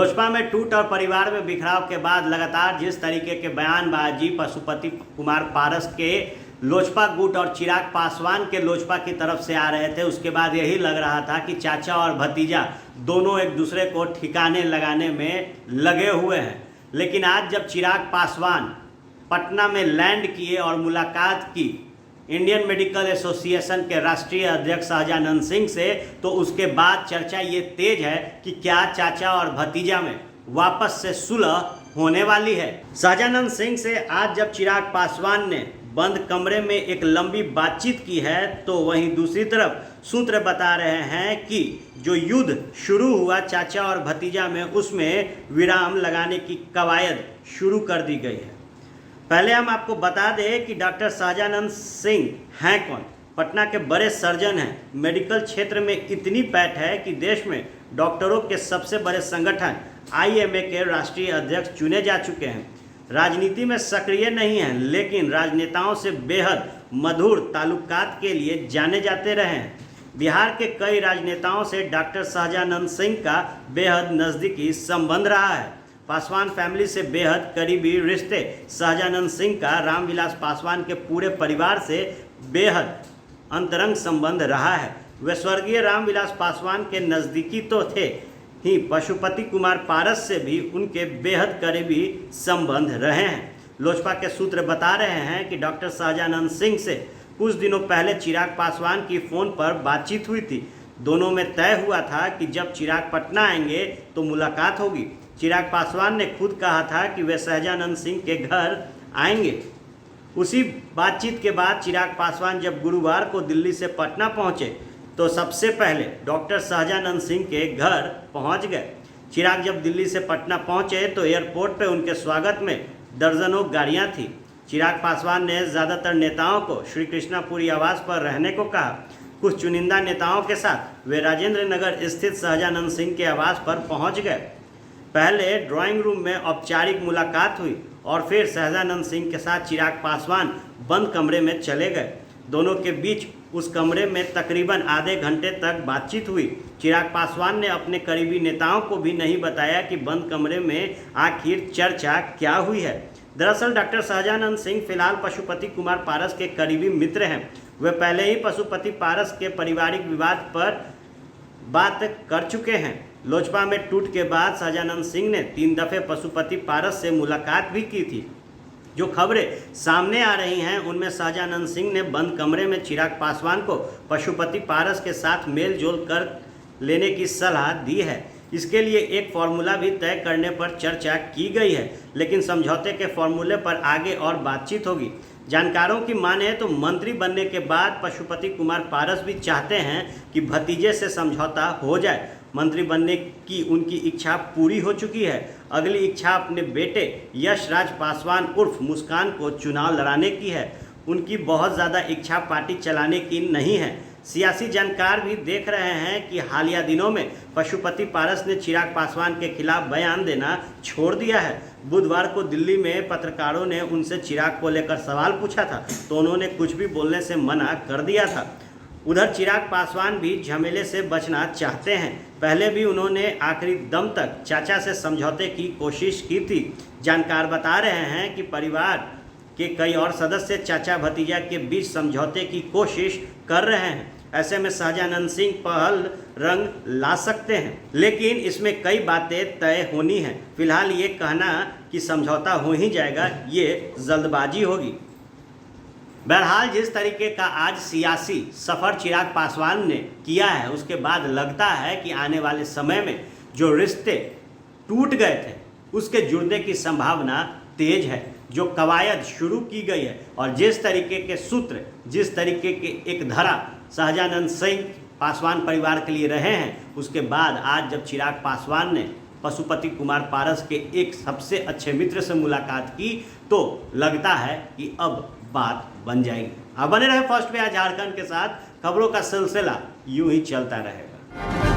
लोजपा में टूट और परिवार में बिखराव के बाद लगातार जिस तरीके के बयानबाजी पशुपति कुमार पारस के लोजपा गुट और चिराग पासवान के लोजपा की तरफ से आ रहे थे, उसके बाद यही लग रहा था कि चाचा और भतीजा दोनों एक दूसरे को ठिकाने लगाने में लगे हुए हैं। लेकिन आज जब चिराग पासवान पटना में लैंड किए और मुलाकात की इंडियन मेडिकल एसोसिएशन के राष्ट्रीय अध्यक्ष सहजानंद सिंह से, तो उसके बाद चर्चा ये तेज है कि क्या चाचा और भतीजा में वापस से सुलह होने वाली है। सहजानंद सिंह से आज जब चिराग पासवान ने बंद कमरे में एक लंबी बातचीत की है, तो वहीं दूसरी तरफ सूत्र बता रहे हैं कि जो युद्ध शुरू हुआ चाचा और भतीजा में, उसमें विराम लगाने की कवायद शुरू कर दी गई है। पहले हम आपको बता दें कि डॉक्टर सहजानंद सिंह हैं कौन। पटना के बड़े सर्जन हैं। मेडिकल क्षेत्र में इतनी पैठ है कि देश में डॉक्टरों के सबसे बड़े संगठन IMA के राष्ट्रीय अध्यक्ष चुने जा चुके हैं। राजनीति में सक्रिय नहीं हैं, लेकिन राजनेताओं से बेहद मधुर ताल्लुकात के लिए जाने जाते रहे हैं। बिहार के कई राजनेताओं से डॉक्टर सहजानंद सिंह का बेहद नज़दीकी संबंध रहा है। पासवान फैमिली से बेहद करीबी रिश्ते सहजानंद सिंह का रामविलास पासवान के पूरे परिवार से बेहद अंतरंग संबंध रहा है। वे स्वर्गीय रामविलास पासवान के नज़दीकी तो थे ही, पशुपति कुमार पारस से भी उनके बेहद करीबी संबंध रहे हैं। लोजपा के सूत्र बता रहे हैं कि डॉक्टर सहजानंद सिंह से कुछ दिनों पहले चिराग पासवान की फ़ोन पर बातचीत हुई थी। दोनों में तय हुआ था कि जब चिराग पटना आएंगे तो मुलाकात होगी। चिराग पासवान ने खुद कहा था कि वे सहजानंद सिंह के घर आएंगे। उसी बातचीत के बाद चिराग पासवान जब गुरुवार को दिल्ली से पटना पहुंचे, तो सबसे पहले डॉक्टर सहजानंद सिंह के घर पहुंच गए। चिराग जब दिल्ली से पटना पहुंचे तो एयरपोर्ट पर उनके स्वागत में दर्जनों गाड़ियां थी। चिराग पासवान ने ज़्यादातर नेताओं को श्री कृष्णापुरी आवास पर रहने को कहा। कुछ चुनिंदा नेताओं के साथ वे राजेंद्र नगर स्थित सहजानंद सिंह के आवास पर पहुँच गए। पहले ड्राइंग रूम में औपचारिक मुलाकात हुई और फिर सहजानंद सिंह के साथ चिराग पासवान बंद कमरे में चले गए। दोनों के बीच उस कमरे में तकरीबन आधे घंटे तक बातचीत हुई। चिराग पासवान ने अपने करीबी नेताओं को भी नहीं बताया कि बंद कमरे में आखिर चर्चा क्या हुई है। दरअसल डॉक्टर सहजानंद सिंह फिलहाल पशुपति कुमार पारस के करीबी मित्र हैं। वे पहले ही पशुपति पारस के पारिवारिक विवाद पर बात कर चुके हैं। लोजपा में टूट के बाद सहजानंद सिंह ने 3 दफ़े पशुपति पारस से मुलाकात भी की थी। जो खबरें सामने आ रही हैं, उनमें सहजानंद सिंह ने बंद कमरे में चिराग पासवान को पशुपति पारस के साथ मेल जोल कर लेने की सलाह दी है। इसके लिए एक फार्मूला भी तय करने पर चर्चा की गई है, लेकिन समझौते के फार्मूले पर आगे और बातचीत होगी। जानकारों की माने तो मंत्री बनने के बाद पशुपति कुमार पारस भी चाहते हैं कि भतीजे से समझौता हो जाए। मंत्री बनने की उनकी इच्छा पूरी हो चुकी है। अगली इच्छा अपने बेटे यश राज पासवान उर्फ मुस्कान को चुनाव लड़ाने की है। उनकी बहुत ज़्यादा इच्छा पार्टी चलाने की नहीं है। सियासी जानकार भी देख रहे हैं कि हालिया दिनों में पशुपति पारस ने चिराग पासवान के खिलाफ बयान देना छोड़ दिया है। बुधवार को दिल्ली में पत्रकारों ने उनसे चिराग को लेकर सवाल पूछा था, तो उन्होंने कुछ भी बोलने से मना कर दिया था। उधर चिराग पासवान भी झमेले से बचना चाहते हैं। पहले भी उन्होंने आखिरी दम तक चाचा से समझौते की कोशिश की थी। जानकार बता रहे हैं कि परिवार के कई और सदस्य चाचा भतीजा के बीच समझौते की कोशिश कर रहे हैं। ऐसे में सहजानंद सिंह पहल रंग ला सकते हैं, लेकिन इसमें कई बातें तय होनी हैं। फिलहाल ये कहना कि समझौता हो ही जाएगा, ये जल्दबाजी होगी। बहरहाल जिस तरीके का आज सियासी सफ़र चिराग पासवान ने किया है, उसके बाद लगता है कि आने वाले समय में जो रिश्ते टूट गए थे, उसके जुड़ने की संभावना तेज है। जो कवायद शुरू की गई है और जिस तरीके के सूत्र, जिस तरीके के एक धरा सहजानंद सिंह पासवान परिवार के लिए रहे हैं, उसके बाद आज जब चिराग पासवान ने पशुपति कुमार पारस के एक सबसे अच्छे मित्र से मुलाकात की, तो लगता है कि अब बात बन जाएगी। अब बने रहे फर्स्ट पे झारखंड के साथ। खबरों का सिलसिला यूं ही चलता रहेगा।